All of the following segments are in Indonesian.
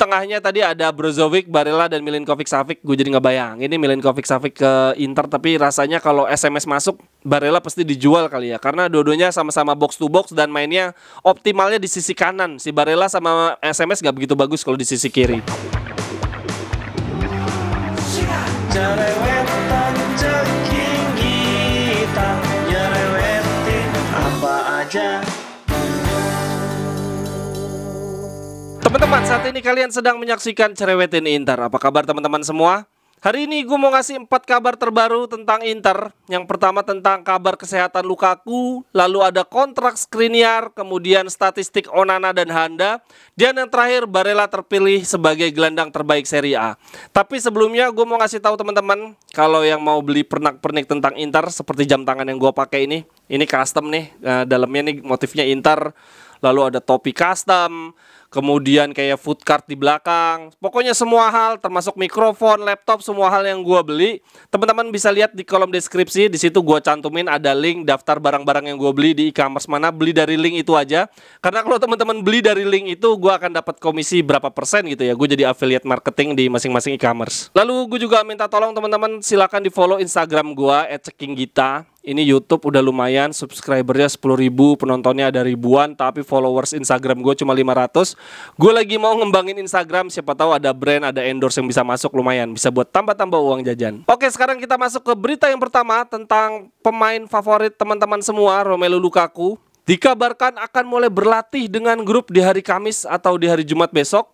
tengahnya tadi ada Brozovic, Barella, dan Milinkovic-Savic. Gue jadi ngebayang ini Milinkovic-Savic ke Inter, tapi rasanya kalau SMS masuk Barella pasti dijual kali ya, karena dua-duanya sama-sama box to box dan mainnya optimalnya di sisi kanan. Si Barella sama SMS gak begitu bagus kalau di sisi kiri. Cerewetan ceking kita, nyerewetin apa aja. Teman-teman, saat ini kalian sedang menyaksikan Cerewetin Inter. Apa kabar teman-teman semua? Hari ini gue mau ngasih 4 kabar terbaru tentang Inter. Yang pertama tentang kabar kesehatan Lukaku, lalu ada kontrak Skriniar, kemudian statistik Onana dan Handa, dan yang terakhir Barella terpilih sebagai gelandang terbaik Serie A. Tapi sebelumnya gue mau ngasih tahu teman-teman, kalau yang mau beli pernak-pernik tentang Inter seperti jam tangan yang gue pakai ini custom nih. Dalamnya nih motifnya Inter, lalu ada topi custom, kemudian kayak food cart di belakang. Pokoknya semua hal termasuk mikrofon, laptop, semua hal yang gua beli, teman-teman bisa lihat di kolom deskripsi. Di situ gua cantumin ada link daftar barang-barang yang gua beli di e-commerce mana. Beli dari link itu aja. Karena kalau teman-teman beli dari link itu, gua akan dapat komisi berapa persen gitu ya. Gue jadi affiliate marketing di masing-masing e-commerce. Lalu gue juga minta tolong teman-teman, silakan di-follow Instagram gua @cekinggita. Ini YouTube udah lumayan, subscribernya 10.000, penontonnya ada ribuan, tapi followers Instagram gue cuma 500. Gue lagi mau ngembangin Instagram, siapa tahu ada brand, ada endorse yang bisa masuk, lumayan bisa buat tambah-tambah uang jajan. Oke, sekarang kita masuk ke berita yang pertama tentang pemain favorit teman-teman semua, Romelu Lukaku. Dikabarkan akan mulai berlatih dengan grup di hari Kamis atau di hari Jumat besok.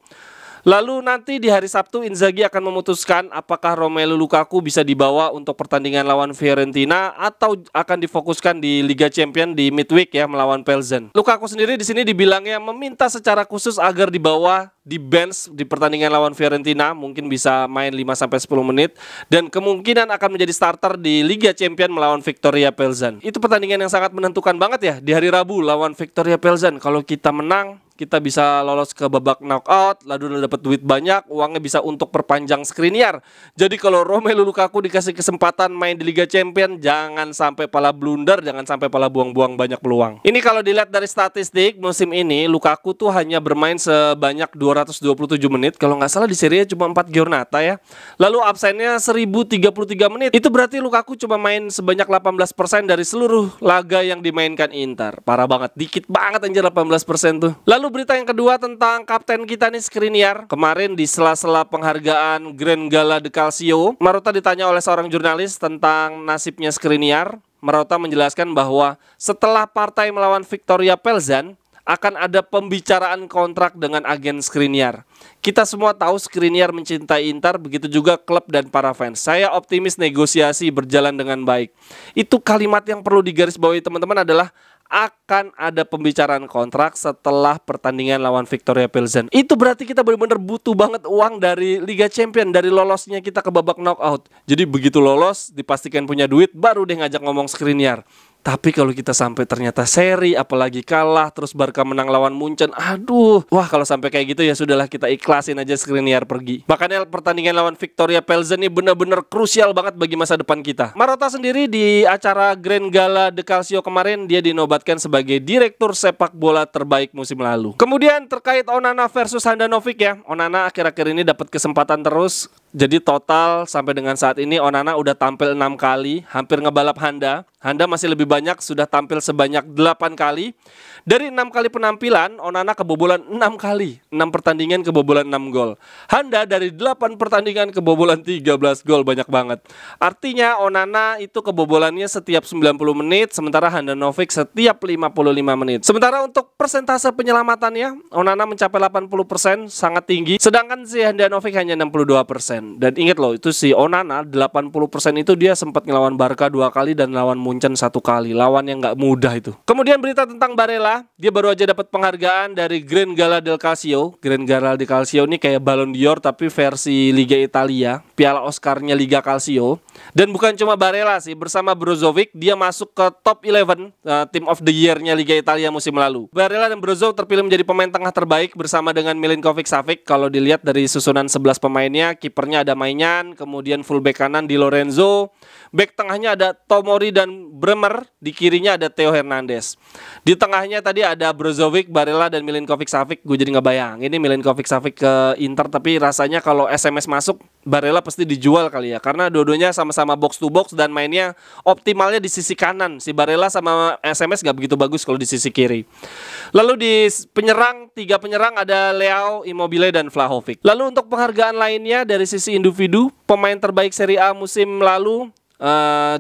Lalu nanti di hari Sabtu Inzaghi akan memutuskan apakah Romelu Lukaku bisa dibawa untuk pertandingan lawan Fiorentina atau akan difokuskan di Liga Champions di midweek ya melawan Pilsen. Lukaku sendiri di sini dibilangnya meminta secara khusus agar dibawa di bench di pertandingan lawan Fiorentina, mungkin bisa main 5-10 menit dan kemungkinan akan menjadi starter di Liga Champions melawan Viktoria Pilsen. Itu pertandingan yang sangat menentukan banget ya di hari Rabu lawan Viktoria Pilsen. Kalau kita menang, kita bisa lolos ke babak knockout, lalu dapat duit banyak, uangnya bisa untuk perpanjang Skriniar. Jadi kalau Romelu Lukaku dikasih kesempatan main di Liga Champions, jangan sampai pala blunder, jangan sampai pala buang-buang banyak peluang. Ini kalau dilihat dari statistik musim ini, Lukaku tuh hanya bermain sebanyak 227 menit. Kalau nggak salah di Serie A cuma 4 giornata ya. Lalu absennya 1033 menit. Itu berarti Lukaku cuma main sebanyak 18% dari seluruh laga yang dimainkan Inter. Parah banget, dikit banget anjir 18% tuh. Lalu berita yang kedua tentang kapten kita nih Skriniar. Kemarin di sela-sela penghargaan Grand Gala de Calcio, Marotta ditanya oleh seorang jurnalis tentang nasibnya Skriniar. Marotta menjelaskan bahwa setelah partai melawan Viktoria Pilsen akan ada pembicaraan kontrak dengan agen Skriniar. Kita semua tahu Skriniar mencintai Inter, begitu juga klub dan para fans. Saya optimis negosiasi berjalan dengan baik. Itu kalimat yang perlu digarisbawahi teman-teman adalah akan ada pembicaraan kontrak setelah pertandingan lawan Viktoria Pilsen. Itu berarti kita benar-benar butuh banget uang dari Liga Champions, dari lolosnya kita ke babak knockout. Jadi begitu lolos, dipastikan punya duit, baru deh ngajak ngomong Skriniar. Tapi kalau kita sampai ternyata seri, apalagi kalah, terus Barca menang lawan Munchen, aduh, wah kalau sampai kayak gitu ya sudahlah, kita ikhlasin aja Skriniar pergi. Makanya pertandingan lawan Viktoria Pilsen ini benar-benar krusial banget bagi masa depan kita. Marotta sendiri di acara Grand Gala de Calcio kemarin, dia dinobatkan sebagai direktur sepak bola terbaik musim lalu. Kemudian terkait Onana versus Handanovic ya, Onana akhir-akhir ini dapat kesempatan terus. Jadi total sampai dengan saat ini Onana udah tampil 6 kali, hampir ngebalap Handa. Handa masih lebih banyak, sudah tampil sebanyak 8 kali. Dari 6 kali penampilan, Onana kebobolan 6 kali. 6 pertandingan kebobolan 6 gol. Handa dari 8 pertandingan kebobolan 13 gol, banyak banget. Artinya Onana itu kebobolannya setiap 90 menit, sementara Handanovic setiap 55 menit. Sementara untuk persentase penyelamatannya, Onana mencapai 80%, sangat tinggi. Sedangkan si Handanovic hanya 62%. Dan ingat loh, itu si Onana 80% itu dia sempat ngelawan Barca 2 kali dan lawan Munchen 1 kali. Lawan yang gak mudah itu. Kemudian berita tentang Barella, dia baru aja dapat penghargaan dari Grand Gala del Calcio. Grand Gala del Calcio ini kayak Ballon d'Or tapi versi Liga Italia, piala Oscarnya Liga Calcio. Dan bukan cuma Barella sih, bersama Brozovic dia masuk ke top 11 Team of the Year-nya Liga Italia musim lalu. Barella dan Brozovic terpilih menjadi pemain tengah terbaik bersama dengan Milinkovic-Savic. Kalau dilihat dari susunan 11 pemainnya, kipernya depannya ada Maignan, kemudian fullback kanan Di Lorenzo, back tengahnya ada Tomori dan Bremer, di kirinya ada Theo Hernandez. Di tengahnya tadi ada Brozovic, Barella dan Milinkovic-Savic. Gue jadi ngebayang ini Milinkovic-Savic ke Inter, tapi rasanya kalau SMS masuk Barella pasti dijual kali ya, karena dua-duanya sama-sama box to box dan mainnya optimalnya di sisi kanan. Si Barella sama SMS gak begitu bagus kalau di sisi kiri. Lalu di penyerang, 3 penyerang ada Leao, Immobile dan Vlahovic. Lalu untuk penghargaan lainnya dari sisi individu, pemain terbaik Serie A musim lalu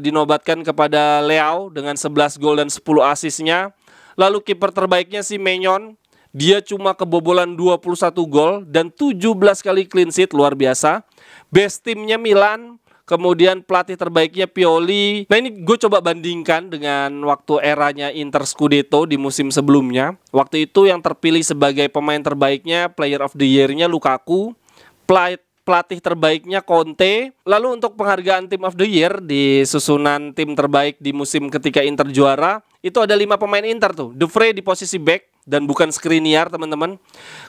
dinobatkan kepada Leao dengan 11 gol dan 10 asisnya. Lalu kiper terbaiknya si Maignan, dia cuma kebobolan 21 gol dan 17 kali clean sheet, luar biasa. Best timnya Milan, kemudian pelatih terbaiknya Pioli. Nah ini gue coba bandingkan dengan waktu eranya Inter Scudetto di musim sebelumnya. Waktu itu yang terpilih sebagai pemain terbaiknya, player of the year-nya Lukaku, pelatih terbaiknya Conte. Lalu untuk penghargaan team of the year di susunan tim terbaik di musim ketika Inter juara, itu ada 5 pemain Inter tuh. De Vrij di posisi back dan bukan Skriniar, teman-teman.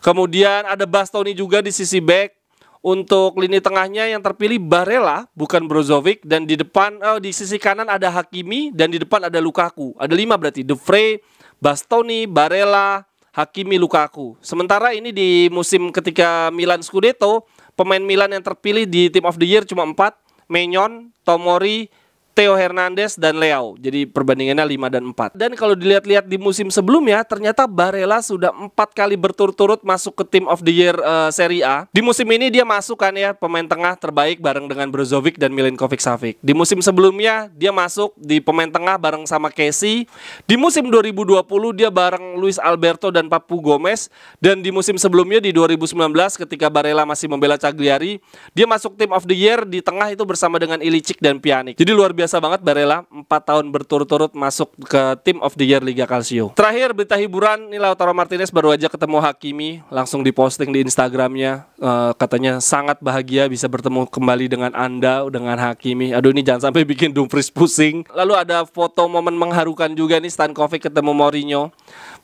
Kemudian ada Bastoni juga di sisi back. Untuk lini tengahnya yang terpilih Barella, bukan Brozovic, dan di depan di sisi kanan ada Hakimi dan di depan ada Lukaku. Ada 5 berarti, De Vrij, Bastoni, Barella, Hakimi, Lukaku. Sementara ini di musim ketika Milan Scudetto, pemain Milan yang terpilih di Team of the Year cuma 4, Maignan, Tomori, Theo Hernandez dan Leao. Jadi perbandingannya 5 dan 4. Dan kalau dilihat-lihat di musim sebelumnya, ternyata Barella sudah 4 kali berturut-turut masuk ke Team of the Year Serie A. Di musim ini dia masuk kan ya, pemain tengah terbaik bareng dengan Brozovic dan Milinkovic-Savic. Di musim sebelumnya dia masuk di pemain tengah bareng sama Kessie. Di musim 2020 dia bareng Luis Alberto dan Papu Gomez. Dan di musim sebelumnya di 2019 ketika Barella masih membela Cagliari, dia masuk Team of the Year di tengah itu bersama dengan Ilicic dan Pjanic. Jadi luar biasa banget Barella, 4 tahun berturut-turut masuk ke Team of the Year Liga Calcio. Terakhir berita hiburan, ini Lautaro Martinez baru aja ketemu Hakimi, langsung diposting di Instagramnya, katanya sangat bahagia bisa bertemu kembali dengan Anda, dengan Hakimi. Aduh ini jangan sampai bikin Dumfries pusing. Lalu ada foto momen mengharukan juga nih, Stankovic ketemu Mourinho,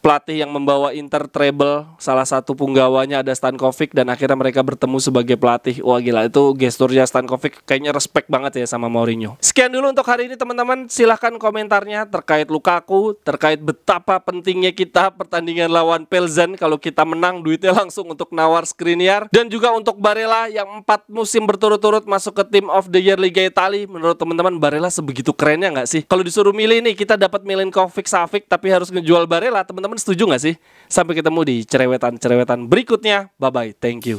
pelatih yang membawa Inter treble, salah satu punggawanya ada Stankovic dan akhirnya mereka bertemu sebagai pelatih. Wah gila, itu gesturnya Stankovic kayaknya respect banget ya sama Mourinho. Sekian dulu untuk hari ini teman-teman, silahkan komentarnya terkait Lukaku, terkait betapa pentingnya kita pertandingan lawan Pilsen. Kalau kita menang duitnya langsung untuk nawar Skriniar. Dan juga untuk Barella yang 4 musim berturut-turut masuk ke Team of the Year Liga Italia. Menurut teman-teman Barella sebegitu kerennya nggak sih? Kalau disuruh milih nih, kita dapat Milinkovic-Savic tapi harus ngejual Barella, teman-teman setuju nggak sih? Sampai ketemu di cerewetan-cerewetan berikutnya. Bye-bye, thank you.